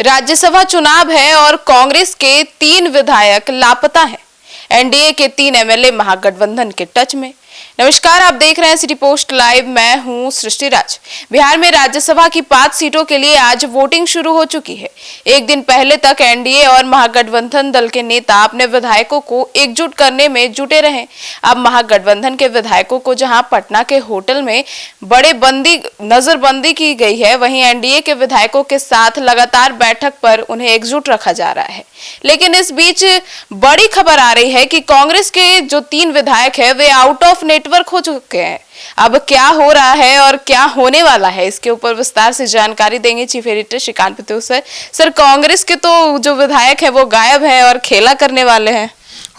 राज्यसभा चुनाव है और कांग्रेस के 3 विधायक लापता हैं। एनडीए के 3 एमएलए महागठबंधन के टच में। नमस्कार, आप देख रहे हैं सिटी पोस्ट लाइव। मैं हूं सृष्टि राज। बिहार में राज्यसभा की 5 सीटों के लिए आज वोटिंग शुरू हो चुकी है। एक दिन पहले तक एनडीए और महागठबंधन दल के नेता अपने विधायकों को एकजुट करने में जुटे रहे। अब महागठबंधन के विधायकों को जहां पटना के होटल में बड़े नजरबंदी की गई है, वहीं एनडीए के विधायकों के साथ लगातार बैठक पर उन्हें एकजुट रखा जा रहा है। लेकिन इस बीच बड़ी खबर आ रही है कि कांग्रेस के जो 3 विधायक है वे आउट ऑफ नेटवर्क हो चुके हैं। अब क्या हो रहा है और क्या होने वाला है, इसके ऊपर विस्तार से जानकारी देंगे चीफ एडिटर श्रीकांत पितु सर। सर, कांग्रेस के तो जो विधायक है वो गायब है और खेला करने वाले हैं।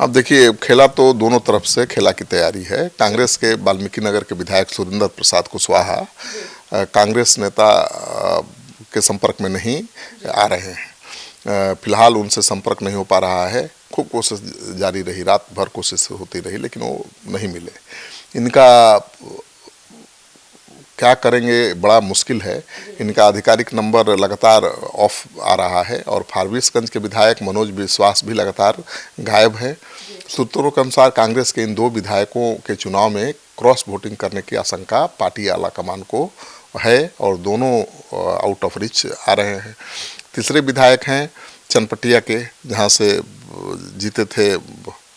अब देखिए, खेला तो दोनों तरफ से खेला की तैयारी है। कांग्रेस के वाल्मीकि नगर के विधायक सुरेंद्र प्रसाद कुशवाहा कांग्रेस नेता के संपर्क में नहीं आ रहे हैं। फिलहाल उनसे संपर्क नहीं हो पा रहा है। खूब कोशिश जारी रही, रात भर कोशिश होती रही, लेकिन वो नहीं मिले। इनका क्या करेंगे बड़ा मुश्किल है। इनका आधिकारिक नंबर लगातार ऑफ आ रहा है और फारबिसगंज के विधायक मनोज विश्वास भी लगातार गायब है। सूत्रों के अनुसार कांग्रेस के इन 2 विधायकों के चुनाव में क्रॉस वोटिंग करने की आशंका पार्टी आला कमान को है और दोनों आउट ऑफ रिच आ रहे हैं। तीसरे विधायक हैं चनपटिया के, जहां से जीते थे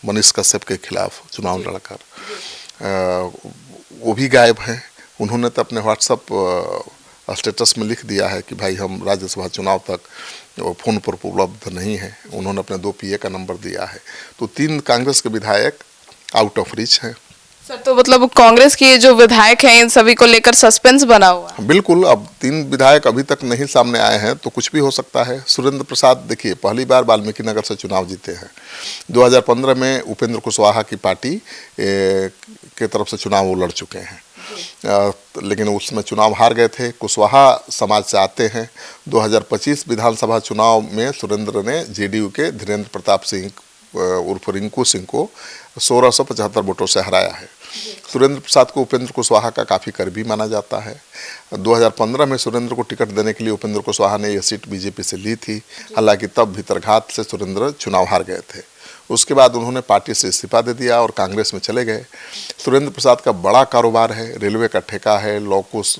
मनीष कश्यप के खिलाफ चुनाव लड़कर, वो भी गायब हैं। उन्होंने तो अपने व्हाट्सएप स्टेटस में लिख दिया है कि भाई हम राज्यसभा चुनाव तक फ़ोन पर उपलब्ध नहीं है। उन्होंने अपने 2 पीए का नंबर दिया है। तो 3 कांग्रेस के विधायक आउट ऑफ रीच हैं। सर, तो मतलब कांग्रेस के जो विधायक हैं इन सभी को लेकर सस्पेंस बना हुआ है। बिल्कुल, अब 3 विधायक अभी तक नहीं सामने आए हैं तो कुछ भी हो सकता है। सुरेंद्र प्रसाद देखिए, पहली बार वाल्मीकि नगर से चुनाव जीते हैं। 2015 में उपेंद्र कुशवाहा की पार्टी के तरफ से चुनाव वो लड़ चुके हैं, लेकिन उसमें चुनाव हार गए थे। कुशवाहा समाज से आते हैं। 2025 विधानसभा चुनाव में सुरेंद्र ने जेडीयू के धीरेन्द्र प्रताप सिंह उर्फ रिंकू सिंह को 1675 वोटों से हराया है। सुरेंद्र प्रसाद को उपेंद्र कुशवाहा का काफ़ी करीबी माना जाता है। 2015 में सुरेंद्र को टिकट देने के लिए उपेंद्र कुशवाहा ने यह सीट बीजेपी से ली थी। हालांकि तब भीतरघात से सुरेंद्र चुनाव हार गए थे। उसके बाद उन्होंने पार्टी से इस्तीफा दे दिया और कांग्रेस में चले गए। सुरेंद्र प्रसाद का बड़ा कारोबार है, रेलवे का ठेका है, लॉकुस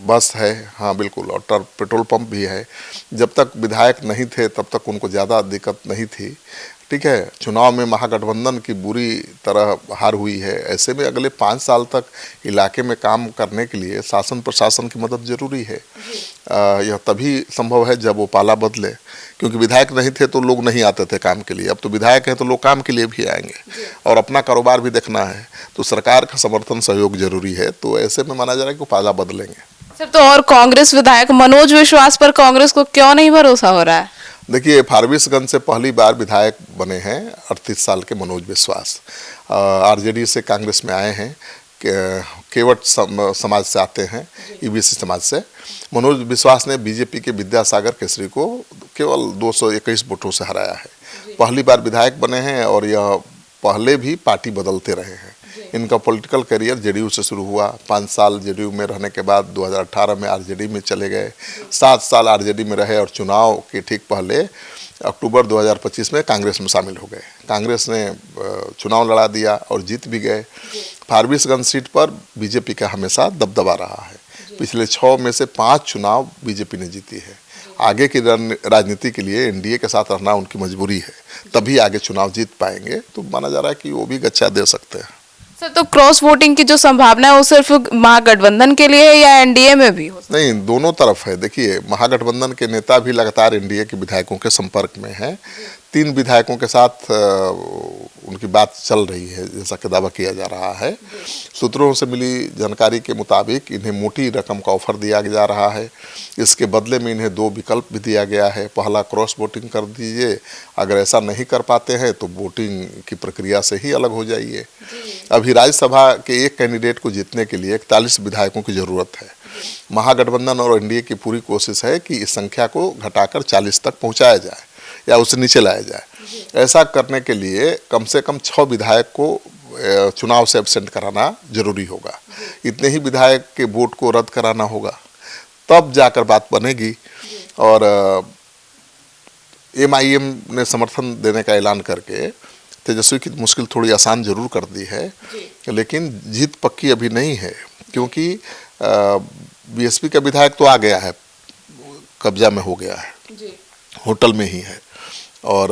बस है, हाँ बिल्कुल, और पेट्रोल पंप भी है। जब तक विधायक नहीं थे तब तक उनको ज़्यादा दिक्कत नहीं थी। ठीक है, चुनाव में महागठबंधन की बुरी तरह हार हुई है। ऐसे में अगले 5 साल तक इलाके में काम करने के लिए शासन प्रशासन की मदद जरूरी है। यह तभी संभव है जब वो पाला बदले, क्योंकि विधायक नहीं थे तो लोग नहीं आते थे काम के लिए। अब तो विधायक हैं तो लोग काम के लिए भी आएंगे और अपना कारोबार भी देखना है, तो सरकार का समर्थन सहयोग जरूरी है। तो ऐसे में माना जा रहा है कि वो पाला बदलेंगे। सर, तो और कांग्रेस विधायक मनोज विश्वास पर कांग्रेस को क्यों नहीं भरोसा हो रहा है? देखिए, फारबिसगंज से पहली बार विधायक बने हैं 38 साल के मनोज विश्वास। आरजेडी से कांग्रेस में आए हैं, केवट समाज से आते हैं, ईबीसी समाज से। मनोज विश्वास ने बीजेपी के विद्यासागर केसरी को केवल 221 वोटों से हराया है। पहली बार विधायक बने हैं और यह पहले भी पार्टी बदलते रहे हैं। इनका पॉलिटिकल करियर जेडीयू से शुरू हुआ। 5 साल जेडीयू में रहने के बाद 2018 में आरजेडी में चले गए। 7 साल आरजेडी में रहे और चुनाव के ठीक पहले अक्टूबर 2025 में कांग्रेस में शामिल हो गए। कांग्रेस ने चुनाव लड़ा दिया और जीत भी गए। फारबिसगंज सीट पर बीजेपी का हमेशा दबदबा रहा है। पिछले 6 में से 5 चुनाव बीजेपी ने जीती है। आगे की राजनीति के लिए एनडीए के साथ रहना उनकी मजबूरी है, तभी आगे चुनाव जीत पाएंगे। तो माना जा रहा है कि वो भी गच्छा दे सकते हैं। सर, तो क्रॉस वोटिंग की जो संभावना है वो सिर्फ महागठबंधन के लिए है या एनडीए में भी हो? नहीं, दोनों तरफ है। देखिए, महागठबंधन के नेता भी लगातार एनडीए के विधायकों के संपर्क में हैं। 3 विधायकों के साथ उनकी बात चल रही है, जैसा कि दावा किया जा रहा है। सूत्रों से मिली जानकारी के मुताबिक इन्हें मोटी रकम का ऑफर दिया जा रहा है। इसके बदले में इन्हें 2 विकल्प भी दिया गया है। पहला, क्रॉस वोटिंग कर दीजिए, अगर ऐसा नहीं कर पाते हैं तो वोटिंग की प्रक्रिया से ही अलग हो जाइए। अभी राज्यसभा के एक कैंडिडेट को जीतने के लिए 41 विधायकों की ज़रूरत है। महागठबंधन और एनडीए की पूरी कोशिश है कि इस संख्या को घटाकर 40 तक पहुंचाया जाए या उससे नीचे लाया जाए। ऐसा करने के लिए कम से कम 6 विधायक को चुनाव से एब्सेंट कराना जरूरी होगा। इतने ही विधायक के वोट को रद्द कराना होगा। तब जाकर बात बनेगी। और MIM ने समर्थन देने का ऐलान करके तेजस्वी की मुश्किल थोड़ी आसान जरूर कर दी है, लेकिन जीत पक्की अभी नहीं है, क्योंकि BSP का विधायक तो आ गया है, कब्जा में हो गया है, होटल में ही है, और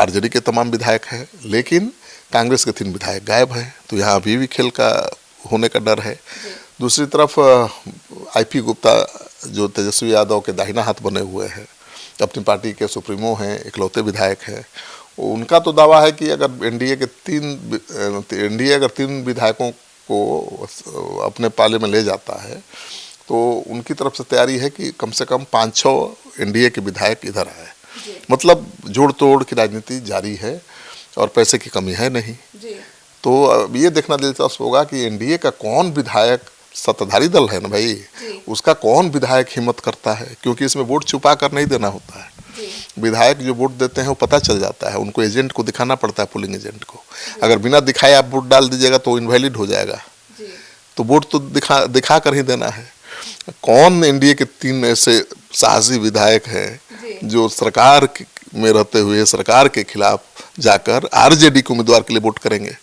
RJD के तमाम विधायक हैं, लेकिन कांग्रेस के 3 विधायक गायब हैं, तो यहाँ अभी भी खेल का होने का डर है। दूसरी तरफ IP गुप्ता जो तेजस्वी यादव के दाहिना हाथ बने हुए हैं, अपनी पार्टी के सुप्रीमो हैं, इकलौते विधायक हैं, उनका तो दावा है कि अगर एनडीए अगर 3 विधायकों को अपने पाले में ले जाता है तो उनकी तरफ से तैयारी है कि कम से कम 5-6 एनडीए के विधायक इधर आए। मतलब जोड़ तोड़ की राजनीति जारी है और पैसे की कमी है नहीं। तो अब ये देखना दिलचस्प होगा कि एनडीए का कौन विधायक, सत्ताधारी दल है ना भाई, उसका कौन विधायक हिम्मत करता है, क्योंकि इसमें वोट छुपा कर नहीं देना होता है। विधायक जो वोट देते हैं वो पता चल जाता है, उनको एजेंट को दिखाना पड़ता है, पोलिंग एजेंट को। अगर बिना दिखाए आप वोट डाल दीजिएगा तो इनवैलिड हो जाएगा, तो वोट तो दिखा कर ही देना है। कौन एनडीए के 3 ऐसे साहसी विधायक हैं जो सरकार में रहते हुए सरकार के खिलाफ जाकर RJD के उम्मीदवार के लिए वोट करेंगे?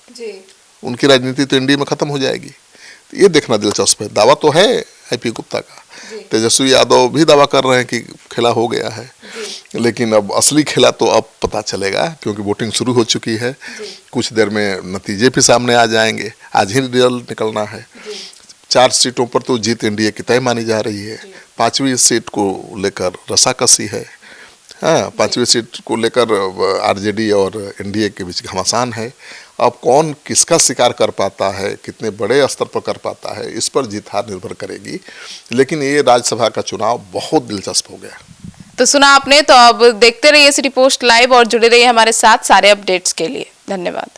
उनकी राजनीति तो एनडीए में खत्म हो जाएगी। तो ये देखना दिलचस्प है। दावा तो है IP गुप्ता का, तेजस्वी यादव भी दावा कर रहे हैं कि खेला हो गया है, लेकिन अब असली खेला तो अब पता चलेगा, क्योंकि वोटिंग शुरू हो चुकी है। कुछ देर में नतीजे भी सामने आ जाएंगे, आज ही रिजल्ट निकलना है। 4 सीटों पर तो जीत एनडीए की तय मानी जा रही है। 5वीं सीट को लेकर रसाकसी है। हाँ, 5वीं सीट को लेकर RJD और एनडीए के बीच घमासान है। अब कौन किसका शिकार कर पाता है, कितने बड़े स्तर पर कर पाता है, इस पर जीत हार निर्भर करेगी। लेकिन ये राज्यसभा का चुनाव बहुत दिलचस्प हो गया। तो सुना आपने, तो अब देखते रहिए सिटी पोस्ट लाइव और जुड़े रहिए हमारे साथ सारे अपडेट्स के लिए। धन्यवाद।